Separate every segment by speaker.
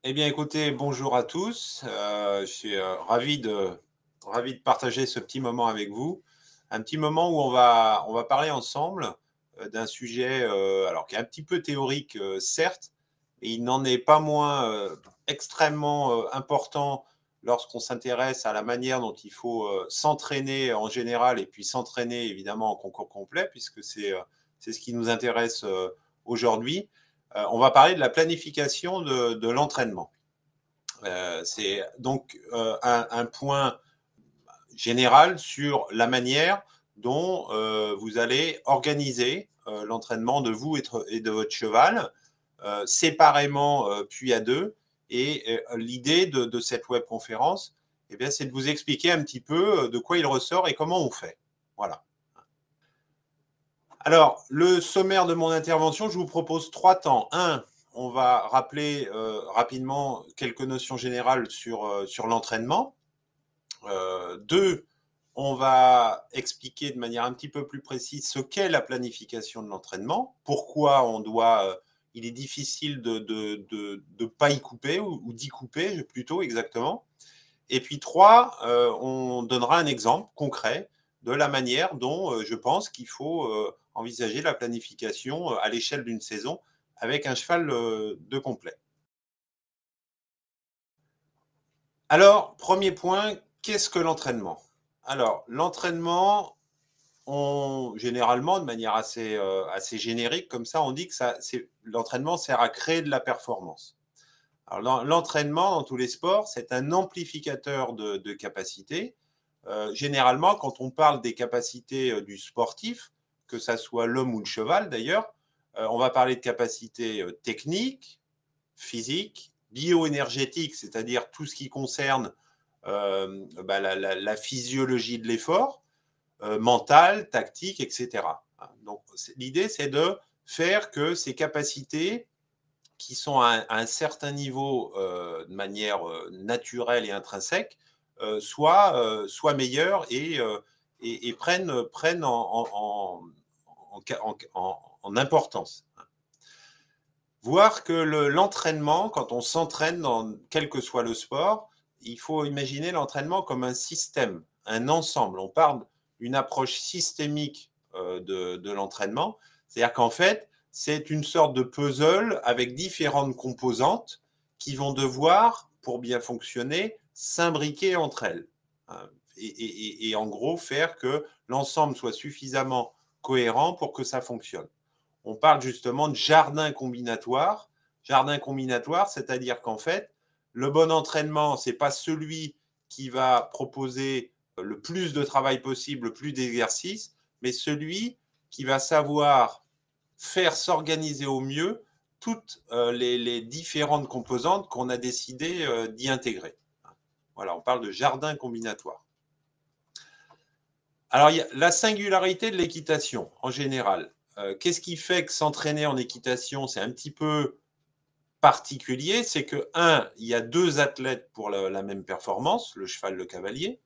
Speaker 1: Eh bien, écoutez, bonjour à tous. Je suis ravi de partager ce petit moment avec vous. Un petit moment où on va parler ensemble d'un sujet alors, qui est un petit peu théorique, certes, mais il n'en est pas moins extrêmement important lorsqu'on s'intéresse à la manière dont il faut s'entraîner en général et puis s'entraîner évidemment en concours complet, puisque c'est ce qui nous intéresse aujourd'hui. On va parler de la planification de l'entraînement. C'est donc un point général sur la manière dont vous allez organiser l'entraînement de vous et de votre cheval, séparément puis à deux. Et l'idée de cette webconférence, eh bien, c'est de vous expliquer un petit peu de quoi il ressort et comment on fait. Voilà. Alors, le sommaire de mon intervention, je vous propose 3 temps. Un, on va rappeler rapidement quelques notions générales sur l'entraînement. 2, on va expliquer de manière un petit peu plus précise ce qu'est la planification de l'entraînement, pourquoi il est difficile de pas y couper ou d'y couper plutôt exactement. Et puis 3, on donnera un exemple concret de la manière dont je pense qu'il faut envisager la planification à l'échelle d'une saison avec un cheval de complet. Alors, premier point, qu'est-ce que l'entraînement? Alors, l'entraînement, généralement, de manière assez générique, comme ça, on dit que l'entraînement sert à créer de la performance. Alors, l'entraînement, dans tous les sports, c'est un amplificateur de capacités. Généralement, quand on parle des capacités du sportif, que ça soit l'homme ou le cheval d'ailleurs, on va parler de capacités techniques, physiques, bioénergétiques, c'est-à-dire tout ce qui concerne la physiologie de l'effort, mentale, tactique, etc. Donc, l'idée, c'est de faire que ces capacités qui sont à un certain niveau de manière naturelle et intrinsèque soient meilleures et prennent en importance. Voir que l'entraînement, quand on s'entraîne dans quel que soit le sport, il faut imaginer l'entraînement comme un système, un ensemble. On parle d'une approche systémique de l'entraînement. C'est-à-dire qu'en fait, c'est une sorte de puzzle avec différentes composantes qui vont devoir, pour bien fonctionner, s'imbriquer entre elles. Hein. Et en gros, faire que l'ensemble soit suffisamment cohérent pour que ça fonctionne. On parle justement de jardin combinatoire. Jardin combinatoire, c'est-à-dire qu'en fait, le bon entraînement, ce n'est pas celui qui va proposer le plus de travail possible, le plus d'exercices, mais celui qui va savoir faire s'organiser au mieux toutes les différentes composantes qu'on a décidé d'y intégrer. Voilà, on parle de jardin combinatoire. Alors, il y a la singularité de l'équitation en général. Qu'est-ce qui fait que s'entraîner en équitation, c'est un petit peu particulier? C'est que, un, il y a deux athlètes pour la même performance, le cheval, le cavalier.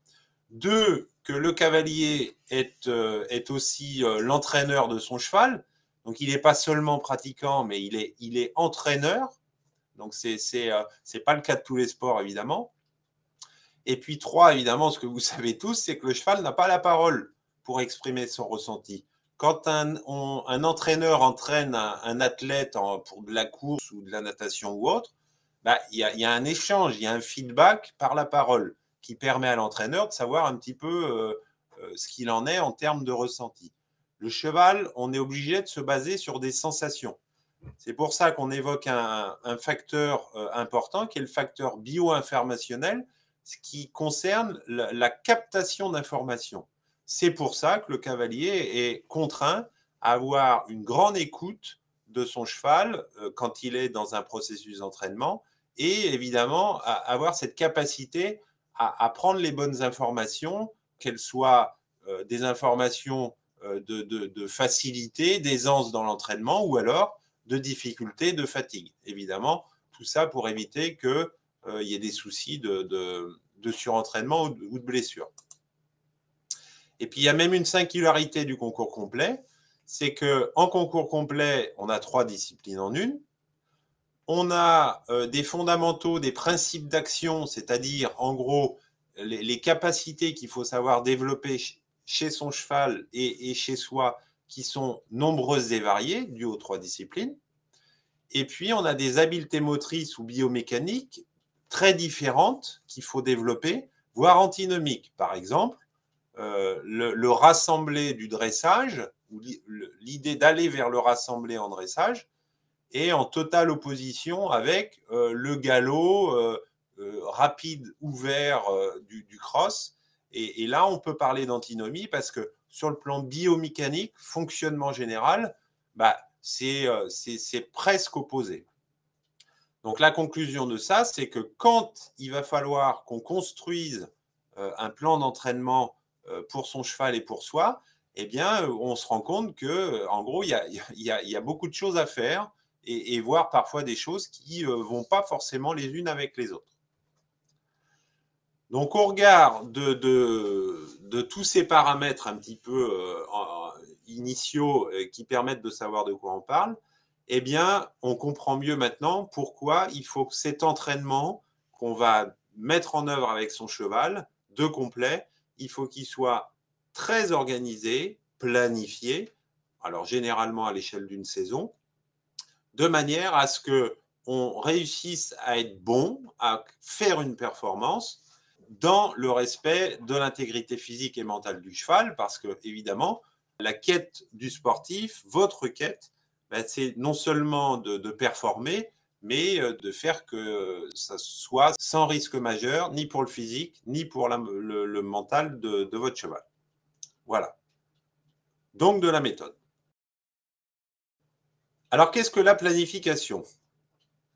Speaker 1: Deux, que le cavalier est aussi l'entraîneur de son cheval. Donc, il n'est pas seulement pratiquant, mais il est entraîneur. Donc, c'est pas le cas de tous les sports, évidemment. Et puis trois, évidemment, ce que vous savez tous, c'est que le cheval n'a pas la parole pour exprimer son ressenti. Quand un entraîneur entraîne un athlète pour de la course ou de la natation ou autre, bah, y a un échange, il y a un feedback par la parole qui permet à l'entraîneur de savoir un petit peu ce qu'il en est en termes de ressenti. Le cheval, on est obligé de se baser sur des sensations. C'est pour ça qu'on évoque un facteur important qui est le facteur bio-informationnel, ce qui concerne la captation d'informations. C'est pour ça que le cavalier est contraint à avoir une grande écoute de son cheval quand il est dans un processus d'entraînement et évidemment à avoir cette capacité à prendre les bonnes informations, qu'elles soient des informations de facilité, d'aisance dans l'entraînement ou alors de difficulté, de fatigue. Évidemment, tout ça pour éviter qu'il y ait des soucis de surentraînement ou de blessure. Et puis, il y a même une singularité du concours complet, c'est qu'en concours complet, on a 3 disciplines en une. On a des fondamentaux, des principes d'action, c'est-à-dire en gros les capacités qu'il faut savoir développer chez son cheval et chez soi, qui sont nombreuses et variées, dues aux 3 disciplines. Et puis, on a des habiletés motrices ou biomécaniques très différentes qu'il faut développer, voire antinomiques. Par exemple, le rassemblé du dressage, ou l'idée d'aller vers le rassemblé en dressage, est en totale opposition avec le galop rapide, ouvert du cross. Et là, on peut parler d'antinomie parce que sur le plan biomécanique, fonctionnement général, bah, c'est presque opposé. Donc la conclusion de ça, c'est que quand il va falloir qu'on construise un plan d'entraînement pour son cheval et pour soi, eh bien, on se rend compte que, en gros, il y a beaucoup de choses à faire et voire parfois des choses qui ne vont pas forcément les unes avec les autres. Donc, au regard de tous ces paramètres un petit peu initiaux qui permettent de savoir de quoi on parle, eh bien, on comprend mieux maintenant pourquoi il faut que cet entraînement qu'on va mettre en œuvre avec son cheval, de complet, il faut qu'il soit très organisé, planifié, alors généralement à l'échelle d'une saison, de manière à ce qu'on réussisse à être bon, à faire une performance dans le respect de l'intégrité physique et mentale du cheval, parce que, évidemment, la quête du sportif, votre quête, ben, c'est non seulement de performer, mais de faire que ça soit sans risque majeur, ni pour le physique, ni pour le mental de votre cheval. Voilà. Donc, de la méthode. Alors, qu'est-ce que la planification ?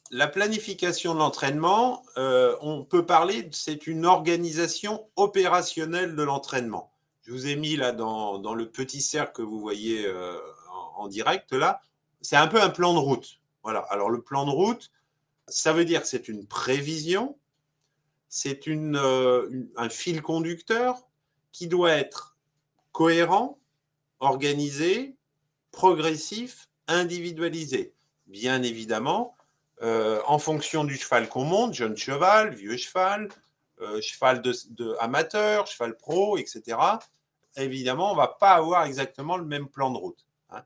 Speaker 1: La planification de l'entraînement, on peut parler, c'est une organisation opérationnelle de l'entraînement. Je vous ai mis là dans le petit cercle que vous voyez en direct là, c'est un peu un plan de route. Voilà. Alors le plan de route, ça veut dire que c'est une prévision, c'est un fil conducteur qui doit être cohérent, organisé, progressif, individualisé. Bien évidemment, en fonction du cheval qu'on monte, jeune cheval, vieux cheval, cheval amateur, cheval pro, etc. Évidemment, on ne va pas avoir exactement le même plan de route. Hein.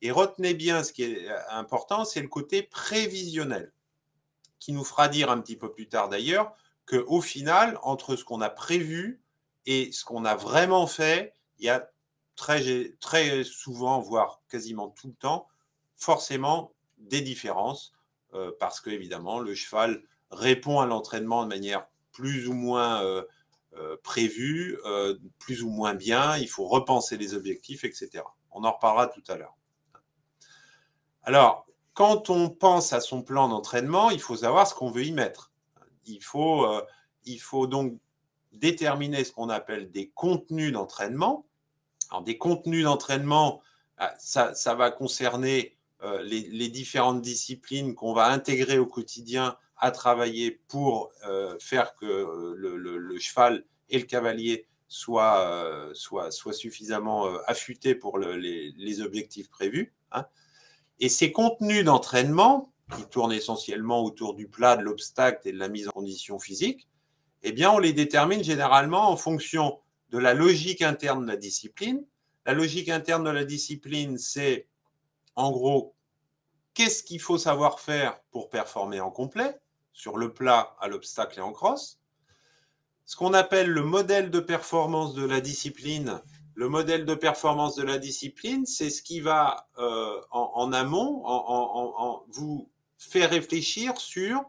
Speaker 1: Et retenez bien ce qui est important, c'est le côté prévisionnel, qui nous fera dire un petit peu plus tard d'ailleurs qu'au final, entre ce qu'on a prévu et ce qu'on a vraiment fait, il y a très souvent, voire quasiment tout le temps, forcément des différences, parce que évidemment le cheval répond à l'entraînement de manière plus ou moins prévue, plus ou moins bien, il faut repenser les objectifs, etc. On en reparlera tout à l'heure. Alors, quand on pense à son plan d'entraînement, il faut savoir ce qu'on veut y mettre. Il faut donc déterminer ce qu'on appelle des contenus d'entraînement. Alors, des contenus d'entraînement, ça va concerner les différentes disciplines qu'on va intégrer au quotidien à travailler pour faire que le cheval et le cavalier soient suffisamment affûtés pour les objectifs prévus. Hein. Et ces contenus d'entraînement, qui tournent essentiellement autour du plat, de l'obstacle et de la mise en condition physique, eh bien, on les détermine généralement en fonction de la logique interne de la discipline. La logique interne de la discipline, c'est en gros, qu'est-ce qu'il faut savoir faire pour performer en complet, sur le plat, à l'obstacle et en cross. Ce qu'on appelle le modèle de performance de la discipline. Le modèle de performance de la discipline, c'est ce qui va en amont vous faire réfléchir sur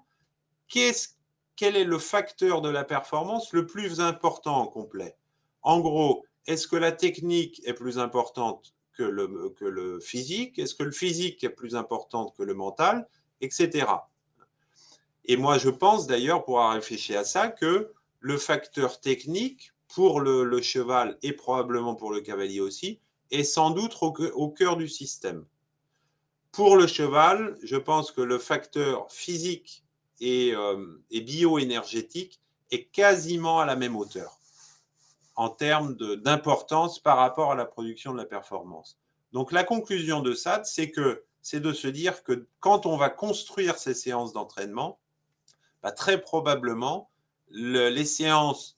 Speaker 1: quel est le facteur de la performance le plus important en complet. En gros, est-ce que la technique est plus importante que le physique? Est-ce que le physique est plus important que le mental? Etc. Et moi, je pense d'ailleurs, pour avoir réfléchi à ça, que le facteur technique pour le cheval et probablement pour le cavalier aussi est sans doute au cœur du système. Pour le cheval, je pense que le facteur physique et bioénergétique est quasiment à la même hauteur en termes d'importance par rapport à la production de la performance. Donc la conclusion de ça, c'est que c'est de se dire que quand on va construire ces séances d'entraînement, bah, très probablement, les séances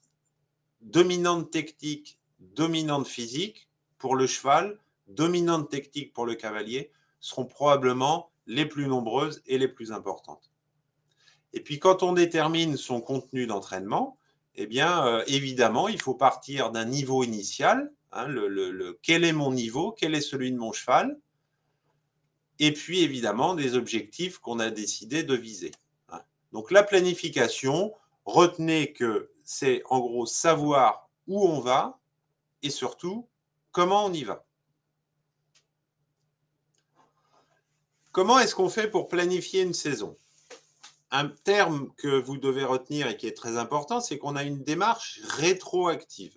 Speaker 1: dominantes techniques, dominantes physiques pour le cheval, dominantes techniques pour le cavalier, seront probablement les plus nombreuses et les plus importantes. Et puis quand on détermine son contenu d'entraînement, eh bien, évidemment, il faut partir d'un niveau initial. Hein, quel est mon niveau? Quel est celui de mon cheval? Et puis, évidemment, des objectifs qu'on a décidé de viser. Hein. Donc, la planification, retenez que c'est en gros savoir où on va et surtout comment on y va. Comment est-ce qu'on fait pour planifier une saison? Un terme que vous devez retenir et qui est très important, c'est qu'on a une démarche rétroactive.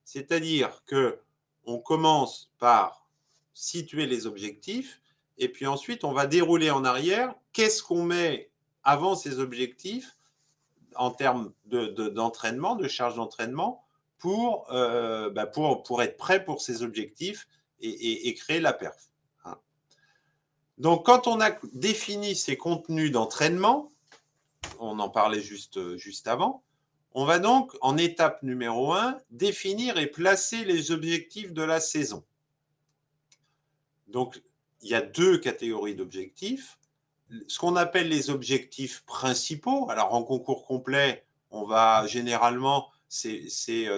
Speaker 1: C'est-à-dire qu'on commence par situer les objectifs et puis ensuite on va dérouler en arrière. Qu'est-ce qu'on met avant ces objectifs en termes d'entraînement, de charge d'entraînement pour être prêt pour ces objectifs et créer la perf. Hein. Donc quand on a défini ces contenus d'entraînement, on en parlait juste avant, on va donc, en étape numéro 1, définir et placer les objectifs de la saison. Donc, il y a 2 catégories d'objectifs. Ce qu'on appelle les objectifs principaux. Alors, en concours complet, on va généralement, c'est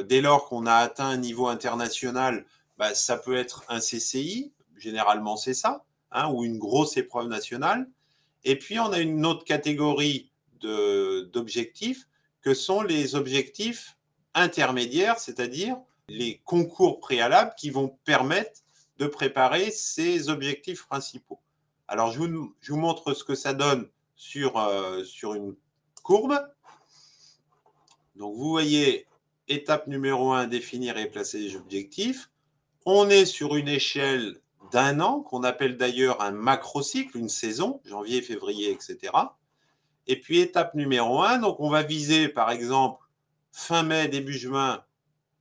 Speaker 1: dès lors qu'on a atteint un niveau international, bah, ça peut être un CCI, généralement c'est ça, hein, ou une grosse épreuve nationale. Et puis, on a une autre catégorie d'objectifs que sont les objectifs intermédiaires, c'est-à-dire les concours préalables qui vont permettre de préparer ces objectifs principaux. Alors, je vous montre ce que ça donne sur une courbe. Donc, vous voyez, étape numéro 1, définir et placer les objectifs. On est sur une échelle d'1 an, qu'on appelle d'ailleurs un macrocycle, une saison, janvier, février, etc. Et puis, étape numéro 1, donc on va viser, par exemple, fin mai, début juin,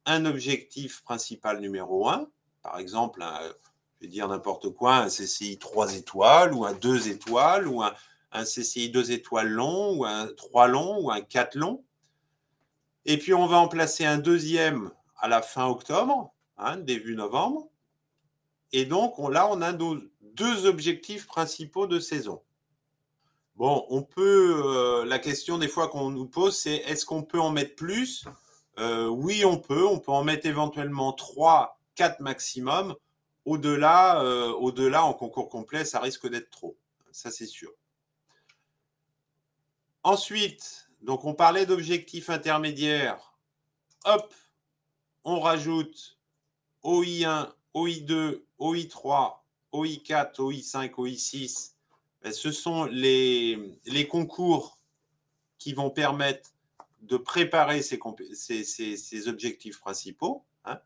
Speaker 1: un objectif principal numéro 1. Par exemple, je vais dire n'importe quoi, un CCI 3 étoiles, ou un 2 étoiles, ou un CCI 2 étoiles long, ou un 3 long, ou un 4 long. Et puis, on va en placer un deuxième à la fin octobre, hein, début novembre. Et donc, là, on a nos 2 objectifs principaux de saison. Bon, on peut, la question des fois qu'on nous pose, c'est est-ce qu'on peut en mettre plus? Oui, on peut en mettre éventuellement 3, 4 maximum. Au-delà, en concours complet, ça risque d'être trop. Ça, c'est sûr. Ensuite, donc on parlait d'objectifs intermédiaires. Hop, on rajoute OI1, OI2, OI3, OI4, OI5, OI6. Ce sont les concours qui vont permettre de préparer ces objectifs principaux. Hein.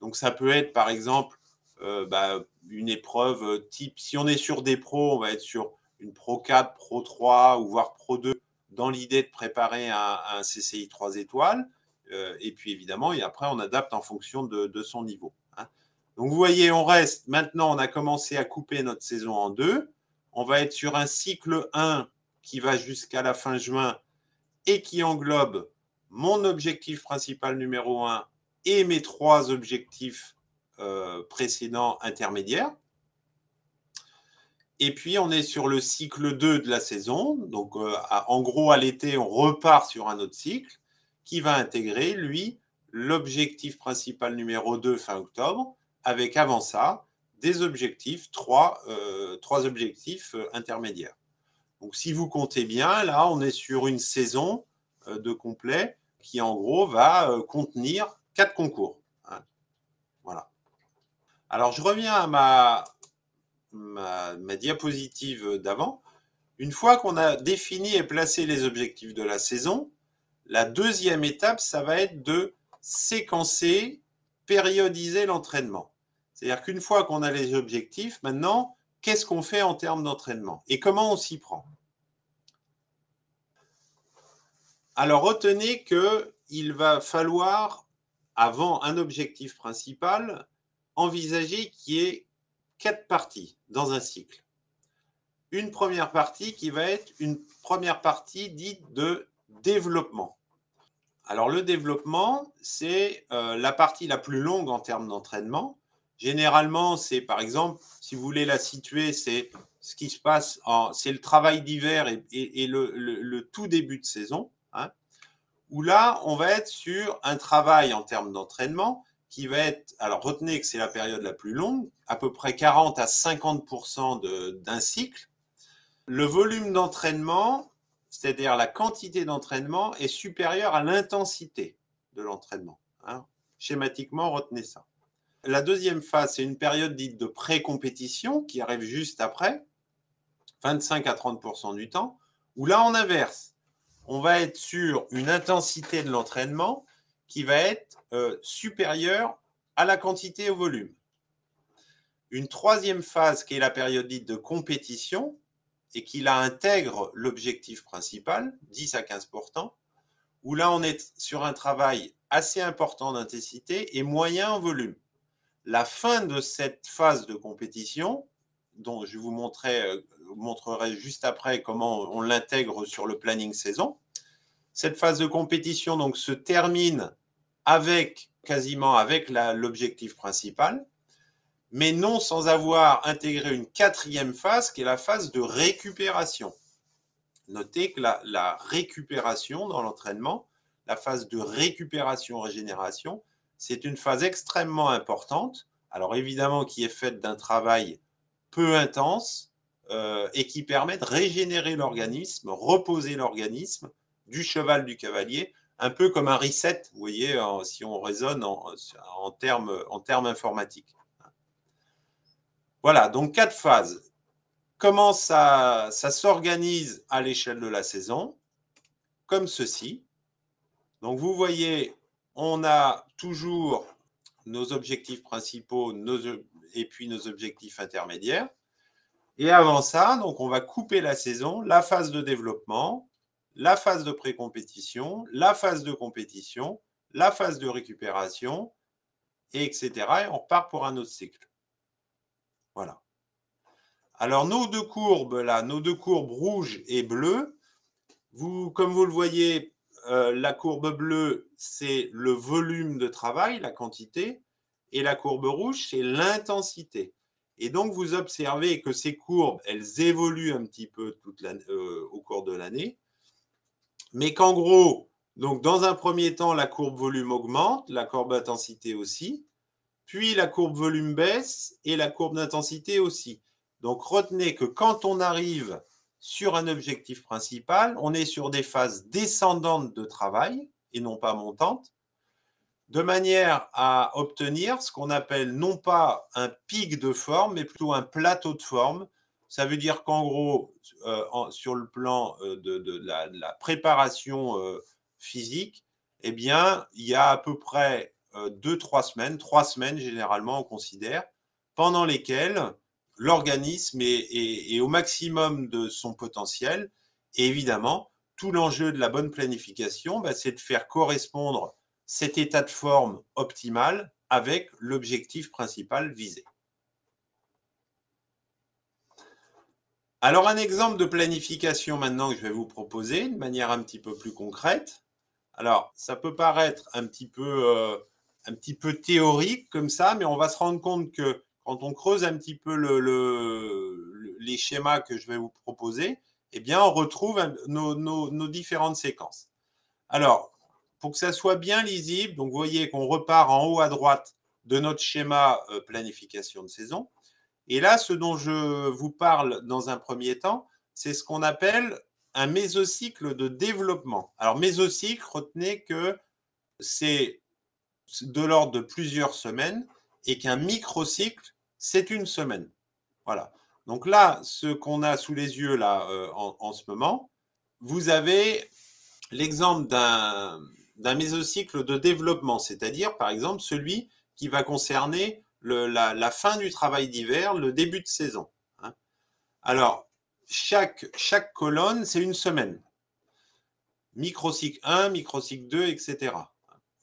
Speaker 1: Donc, ça peut être, par exemple, une épreuve type, si on est sur des pros, on va être sur une Pro 4, Pro 3 ou voire Pro 2 dans l'idée de préparer un CCI 3 étoiles. Et puis, évidemment, et après, on adapte en fonction de son niveau. Hein. Donc, vous voyez, on reste, maintenant, on a commencé à couper notre saison en 2. On va être sur un cycle 1 qui va jusqu'à la fin juin et qui englobe mon objectif principal numéro 1 et mes 3 objectifs précédents intermédiaires. Et puis, on est sur le cycle 2 de la saison. Donc, en gros, à l'été, on repart sur un autre cycle qui va intégrer, lui, l'objectif principal numéro 2 fin octobre, avec avant ça des objectifs, 3 objectifs intermédiaires. Donc, si vous comptez bien, là, on est sur une saison de complet qui, en gros, va contenir 4 concours. Hein. Voilà. Alors, je reviens à ma diapositive d'avant. Une fois qu'on a défini et placé les objectifs de la saison, la deuxième étape, ça va être de séquencer, périodiser l'entraînement. C'est-à-dire qu'une fois qu'on a les objectifs, maintenant, qu'est-ce qu'on fait en termes d'entraînement et comment on s'y prend? Alors, retenez qu'il va falloir, avant un objectif principal, envisager qu'il y ait 4 parties dans un cycle. une première partie qui va être une première partie dite de développement. Alors le développement, c'est la partie la plus longue en termes d'entraînement. Généralement, c'est par exemple, si vous voulez la situer, c'est ce qui se passe, c'est le travail d'hiver et le tout début de saison, hein, où là, on va être sur un travail en termes d'entraînement qui va être, alors retenez que c'est la période la plus longue, à peu près 40 à 50% d'un cycle. Le volume d'entraînement, c'est-à-dire la quantité d'entraînement, est supérieure à l'intensité de l'entraînement, hein. Schématiquement, retenez ça. La deuxième phase, c'est une période dite de pré-compétition qui arrive juste après, 25 à 30% du temps, où là, on inverse. On va être sur une intensité de l'entraînement qui va être supérieure à la quantité et au volume. Une troisième phase qui est la période dite de compétition et qui là intègre l'objectif principal, 10 à 15%, où là on est sur un travail assez important d'intensité et moyen en volume. La fin de cette phase de compétition, dont je vous montrerai juste après comment on l'intègre sur le planning saison, cette phase de compétition donc se termine quasiment avec l'objectif principal, mais non sans avoir intégré une quatrième phase qui est la phase de récupération. Notez que la récupération dans l'entraînement, la phase de récupération-régénération, c'est une phase extrêmement importante, alors évidemment qui est faite d'un travail peu intense et qui permet de régénérer l'organisme, reposer l'organisme du cheval du cavalier, un peu comme un reset, vous voyez, si on raisonne en termes informatiques. Voilà, donc 4 phases. Comment ça s'organise à l'échelle de la saison? Comme ceci. Donc vous voyez, on a toujours nos objectifs principaux et puis nos objectifs intermédiaires. Et avant ça, donc on va couper la saison, la phase de développement, la phase de pré-compétition, la phase de compétition, la phase de récupération, etc. Et on repart pour un autre cycle. Voilà. Alors nos deux courbes là, nos deux courbes rouges et bleues, comme vous le voyez, la courbe bleue, c'est le volume de travail, la quantité, et la courbe rouge, c'est l'intensité. Et donc, vous observez que ces courbes, elles évoluent un petit peu au cours de l'année, mais qu'en gros, donc dans un premier temps, la courbe volume augmente, la courbe intensité aussi, puis la courbe volume baisse et la courbe d'intensité aussi. Donc, retenez que quand on arrive sur un objectif principal, on est sur des phases descendantes de travail et non pas montantes, de manière à obtenir ce qu'on appelle non pas un pic de forme, mais plutôt un plateau de forme. Ça veut dire qu'en gros, sur le plan de la préparation physique, eh bien, il y a à peu près 2-3 semaines, 3 semaines généralement, on considère, pendant lesquelles l'organisme est au maximum de son potentiel. Et évidemment, tout l'enjeu de la bonne planification, c'est de faire correspondre cet état de forme optimal avec l'objectif principal visé. Alors, un exemple de planification maintenant que je vais vous proposer de manière un petit peu plus concrète. Alors, ça peut paraître un petit peu théorique comme ça, mais on va se rendre compte que quand on creuse un petit peu les schémas que je vais vous proposer, eh bien, on retrouve nos différentes séquences. Alors, pour que ça soit bien lisible, donc vous voyez qu'on repart en haut à droite de notre schéma planification de saison. Et là, ce dont je vous parle dans un premier temps, c'est ce qu'on appelle un mésocycle de développement. Alors, mésocycle, retenez que c'est de l'ordre de plusieurs semaines et qu'un microcycle, c'est une semaine. Voilà. Donc là, ce qu'on a sous les yeux là en ce moment, vous avez l'exemple d'un mésocycle de développement, c'est-à-dire par exemple celui qui va concerner la fin du travail d'hiver, le début de saison. Hein. Alors, chaque colonne, c'est une semaine. Microcycle 1, microcycle 2, etc.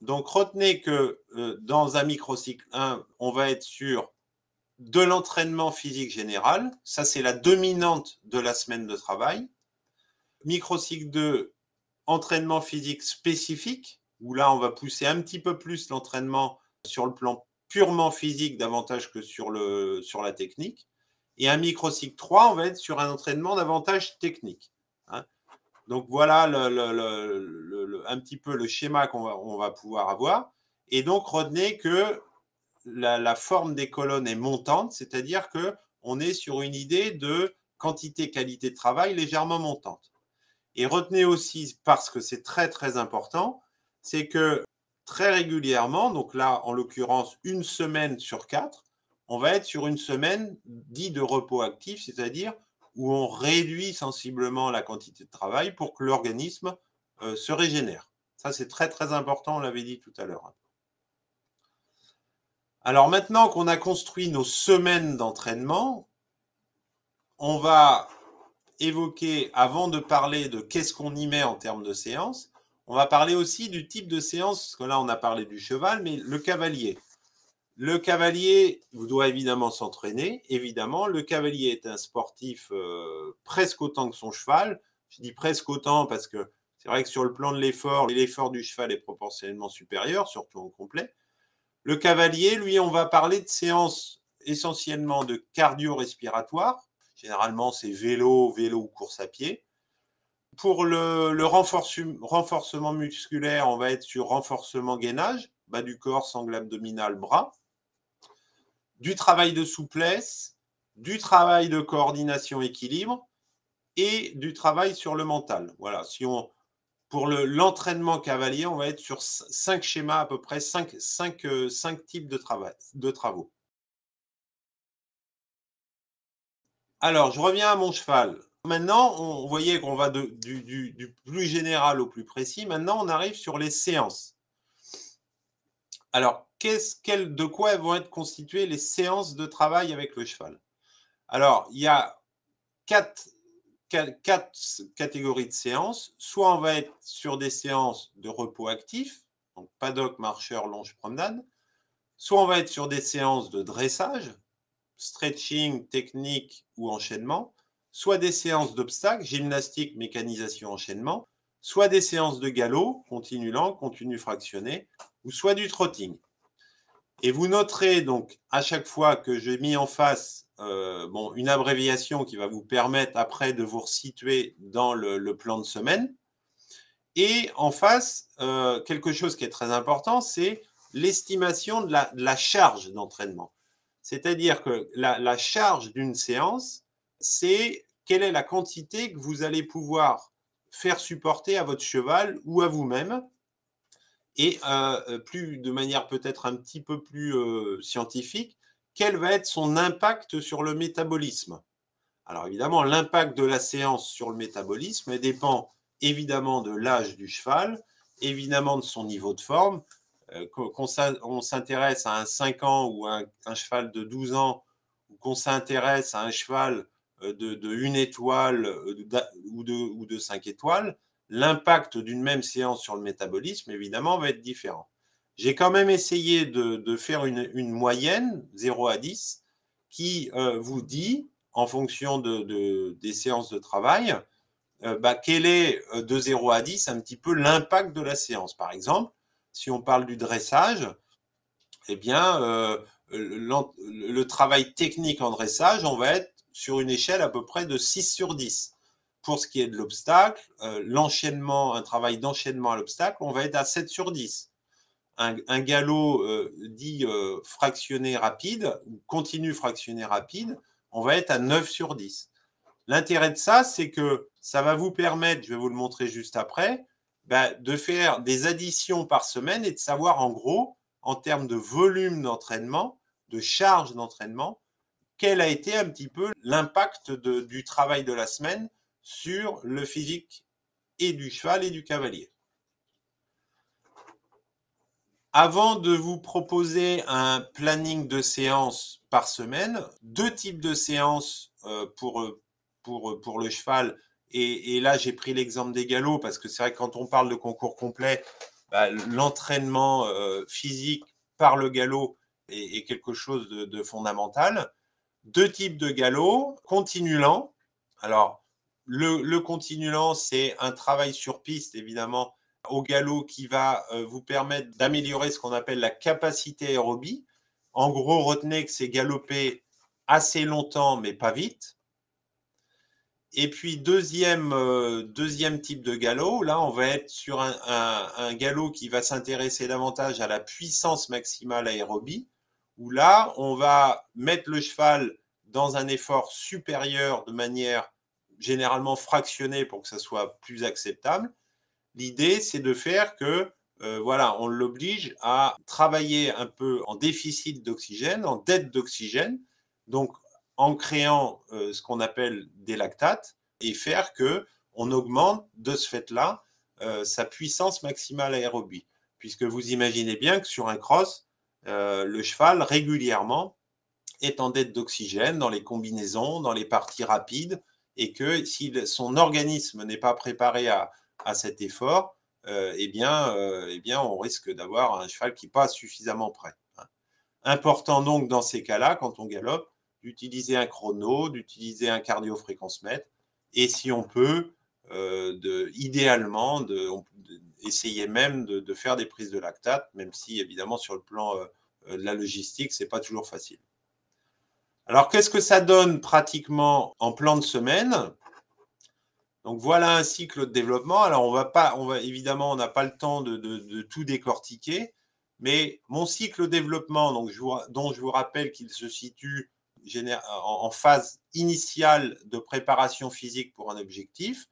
Speaker 1: Donc, retenez que dans un microcycle 1, on va être sur de l'entraînement physique général. Ça, c'est la dominante de la semaine de travail. Microcycle 2, entraînement physique spécifique, où là, on va pousser un petit peu plus l'entraînement sur le plan purement physique davantage que sur la technique. Et un microcycle 3, on va être sur un entraînement davantage technique. Hein. Donc voilà un petit peu le schéma qu'on va pouvoir avoir. Et donc retenez que la forme des colonnes est montante, c'est-à-dire qu'on est sur une idée de quantité-qualité de travail légèrement montante. Et retenez aussi, parce que c'est très très important, c'est que très régulièrement, donc là en l'occurrence une semaine sur 4, on va être sur une semaine dite de repos actif, c'est-à-dire où on réduit sensiblement la quantité de travail pour que l'organisme se régénère. Ça c'est très très important, on l'avait dit tout à l'heure. Alors maintenant qu'on a construit nos semaines d'entraînement, on va évoquer, avant de parler de qu'est-ce qu'on y met en termes de séance, on va parler aussi du type de séance, parce que là on a parlé du cheval, mais le cavalier. Le cavalier doit évidemment s'entraîner, évidemment. Le cavalier est un sportif presque autant que son cheval. Je dis presque autant parce que c'est vrai que sur le plan de l'effort du cheval est proportionnellement supérieur, surtout en complet. Le cavalier, lui, on va parler de séances essentiellement de cardio-respiratoire. Généralement, c'est vélo ou course à pied. Pour le renforcement musculaire, on va être sur renforcement gainage, bas du corps, sangle abdominal, bras. Du travail de souplesse, du travail de coordination équilibre et du travail sur le mental. Voilà, pour l'entraînement cavalier, on va être sur 5 schémas, à peu près 5 types de travaux. Alors, je reviens à mon cheval. Maintenant, on voyait qu'on va du plus général au plus précis. Maintenant, on arrive sur les séances. Alors, de quoi vont être constituées les séances de travail avec le cheval? Alors, il y a quatre catégories de séances. Soit on va être sur des séances de repos actif, donc paddock, marcheur, longe, promenade. Soit on va être sur des séances de dressage, stretching, technique ou enchaînement. Soit des séances d'obstacles, gymnastique, mécanisation, enchaînement. Soit des séances de galop, continu lent, continu fractionné, ou soit du trotting. Et vous noterez donc à chaque fois que j'ai mis en face une abréviation qui va vous permettre après de vous resituer dans le plan de semaine. Et en face, quelque chose qui est très important, c'est l'estimation de la charge d'entraînement. C'est-à-dire que la charge d'une séance, c'est quelle est la quantité que vous allez pouvoir faire supporter à votre cheval ou à vous-même. Et de manière peut-être un petit peu plus scientifique, quel va être son impact sur le métabolisme? Alors évidemment, l'impact de la séance sur le métabolisme dépend évidemment de l'âge du cheval, évidemment de son niveau de forme. Qu'on s'intéresse à un 5 ans ou un cheval de 12 ans, ou qu'on s'intéresse à un cheval de 1 étoile ou de 5 étoiles, l'impact d'une même séance sur le métabolisme, évidemment, va être différent. J'ai quand même essayé de faire une moyenne, 0 à 10, qui vous dit, en fonction des séances de travail, quel est de 0 à 10 un petit peu l'impact de la séance. Par exemple, si on parle du dressage, eh bien, le travail technique en dressage, on va être sur une échelle à peu près de 6 sur 10. Pour ce qui est de l'obstacle, un travail d'enchaînement à l'obstacle, on va être à 7 sur 10. Un galop dit fractionné rapide, ou continu fractionné rapide, on va être à 9 sur 10. L'intérêt de ça, c'est que ça va vous permettre, je vais vous le montrer juste après, de faire des additions par semaine et de savoir en gros, en termes de volume d'entraînement, de charge d'entraînement, quel a été un petit peu l'impact du travail de la semaine sur le physique et du cheval et du cavalier. Avant de vous proposer un planning de séances par semaine, 2 types de séances pour le cheval. Et là, j'ai pris l'exemple des galops parce que c'est vrai que quand on parle de concours complet, l'entraînement physique par le galop est quelque chose de fondamental. 2 types de galop, continu lent. Alors, le continu lent, c'est un travail sur piste, évidemment, au galop qui va vous permettre d'améliorer ce qu'on appelle la capacité aérobie. En gros, retenez que c'est galoper assez longtemps, mais pas vite. Et puis, deuxième type de galop, là, on va être sur un galop qui va s'intéresser davantage à la puissance maximale aérobie, où là, on va mettre le cheval dans un effort supérieur de manière généralement fractionnée pour que ça soit plus acceptable. L'idée, c'est de faire que, voilà, on l'oblige à travailler un peu en déficit d'oxygène, en dette d'oxygène, donc en créant ce qu'on appelle des lactates, et faire que on augmente de ce fait-là sa puissance maximale aérobie. Puisque vous imaginez bien que sur un cross, le cheval régulièrement est en dette d'oxygène dans les combinaisons, dans les parties rapides, et que si son organisme n'est pas préparé à cet effort, eh bien, on risque d'avoir un cheval qui n'est pas suffisamment prêt. Important donc dans ces cas-là, quand on galope, d'utiliser un chrono, d'utiliser un cardio-fréquence-mètre, et si on peut, idéalement, essayer même de faire des prises de lactate, même si évidemment sur le plan de la logistique, ce n'est pas toujours facile. Alors, qu'est-ce que ça donne pratiquement en plan de semaine? Donc, voilà un cycle de développement. Alors, évidemment, on n'a pas le temps de tout décortiquer, mais mon cycle de développement, dont je vous rappelle qu'il se situe en phase initiale de préparation physique pour un objectif,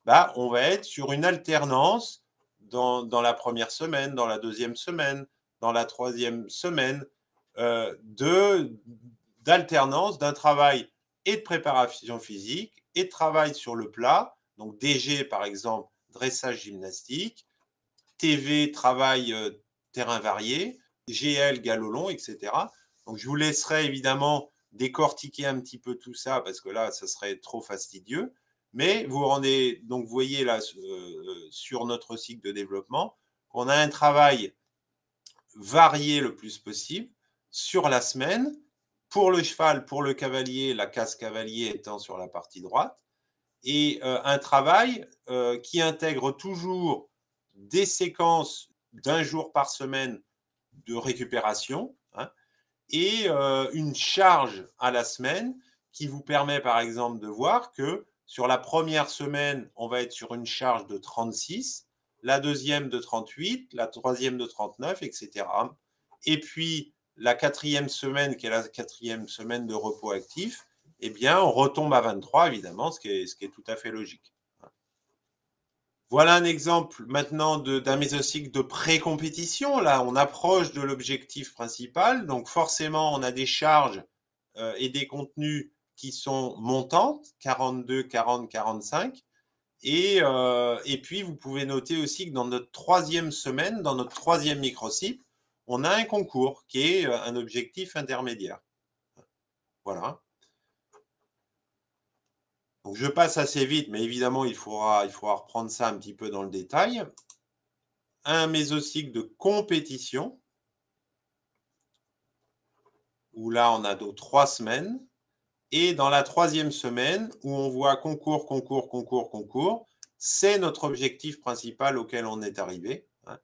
Speaker 1: bah, on va être sur une alternance dans la première semaine, dans la deuxième semaine, dans la troisième semaine, d'alternance d'un travail et de préparation physique et de travail sur le plat, donc DG par exemple, dressage gymnastique, TV, travail terrain varié, GL, galop long, etc. Donc je vous laisserai évidemment décortiquer un petit peu tout ça parce que là, ça serait trop fastidieux. Mais vous voyez là sur notre cycle de développement qu'on a un travail varié le plus possible sur la semaine, pour le cheval, pour le cavalier, la case cavalier étant sur la partie droite, et un travail qui intègre toujours des séquences d'1 jour par semaine de récupération, hein, et une charge à la semaine qui vous permet par exemple de voir que sur la première semaine, on va être sur une charge de 36, la deuxième de 38, la troisième de 39, etc. Et puis, la quatrième semaine, qui est la quatrième semaine de repos actif, eh bien, on retombe à 23, évidemment, ce qui est tout à fait logique. Voilà un exemple maintenant d'un mésocycle de pré-compétition. Là, on approche de l'objectif principal. Donc, forcément, on a des charges et des contenus qui sont montantes, 42, 40, 45. Et puis, vous pouvez noter aussi que dans notre troisième semaine, dans notre troisième microcycle, on a un concours qui est un objectif intermédiaire. Voilà. Donc, je passe assez vite, mais évidemment, il faudra reprendre ça un petit peu dans le détail. Un mésocycle de compétition, où là, on a donc 3 semaines. Et dans la troisième semaine, où on voit concours, concours, concours, concours, c'est notre objectif principal auquel on est arrivé, hein,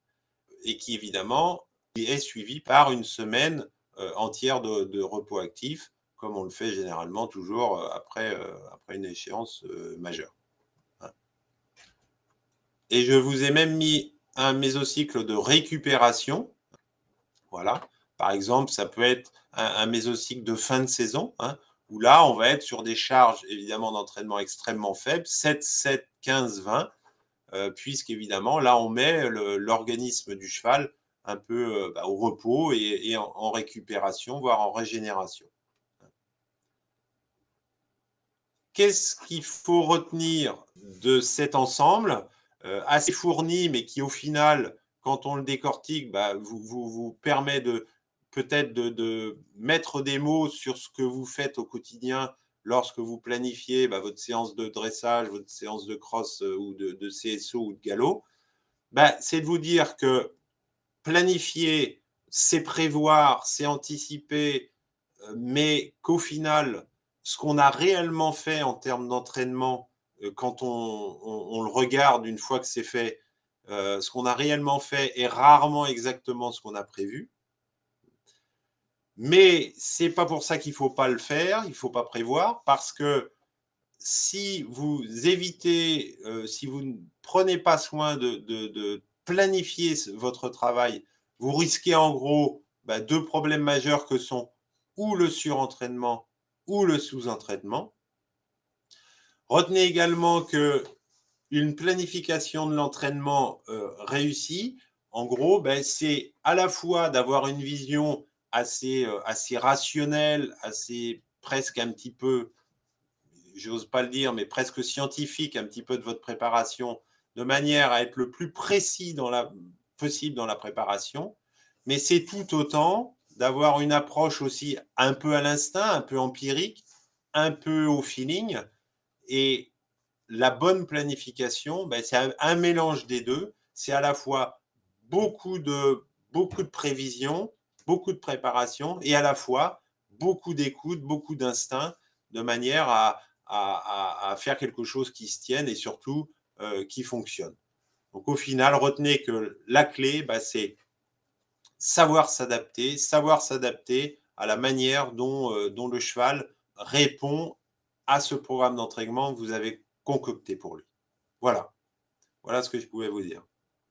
Speaker 1: et qui, évidemment, est suivi par une semaine entière de repos actif, comme on le fait généralement toujours après une échéance majeure. Hein. Et je vous ai même mis un mésocycle de récupération. Voilà. Par exemple, ça peut être un mésocycle de fin de saison, hein, où là, on va être sur des charges, évidemment, d'entraînement extrêmement faibles, 7, 7, 15, 20, puisqu'évidemment, là, on met l'organisme du cheval un peu au repos et en récupération, voire en régénération. Qu'est-ce qu'il faut retenir de cet ensemble assez fourni, mais qui, au final, quand on le décortique, vous permet peut-être de mettre des mots sur ce que vous faites au quotidien lorsque vous planifiez votre séance de dressage, votre séance de cross ou de CSO ou de galop. C'est de vous dire que planifier c'est prévoir, c'est anticiper, mais qu'au final, ce qu'on a réellement fait en termes d'entraînement, quand on le regarde une fois que c'est fait, ce qu'on a réellement fait est rarement exactement ce qu'on a prévu. Mais c'est pas pour ça qu'il faut pas le faire, il faut pas prévoir, parce que si vous évitez, si vous ne prenez pas soin de planifier votre travail, vous risquez en gros bah, deux problèmes majeurs que sont ou le surentraînement ou le sous-entraînement. Retenez également que une planification de l'entraînement réussie, en gros, ben, c'est à la fois d'avoir une vision assez rationnelle, assez presque un petit peu, j'ose pas le dire, mais presque scientifique un petit peu de votre préparation, de manière à être le plus précis possible dans la préparation. Mais c'est tout autant d'avoir une approche aussi un peu à l'instinct, un peu empirique, un peu au feeling. Et la bonne planification, ben, c'est un mélange des deux. C'est à la fois beaucoup de, beaucoup de prévision, beaucoup de préparation et à la fois beaucoup d'écoute, beaucoup d'instinct, de manière à faire quelque chose qui se tienne et surtout qui fonctionne. Donc au final, retenez que la clé, ben, c'est savoir s'adapter à la manière dont le cheval répond à ce programme d'entraînement que vous avez concocté pour lui. Voilà, voilà ce que je pouvais vous dire.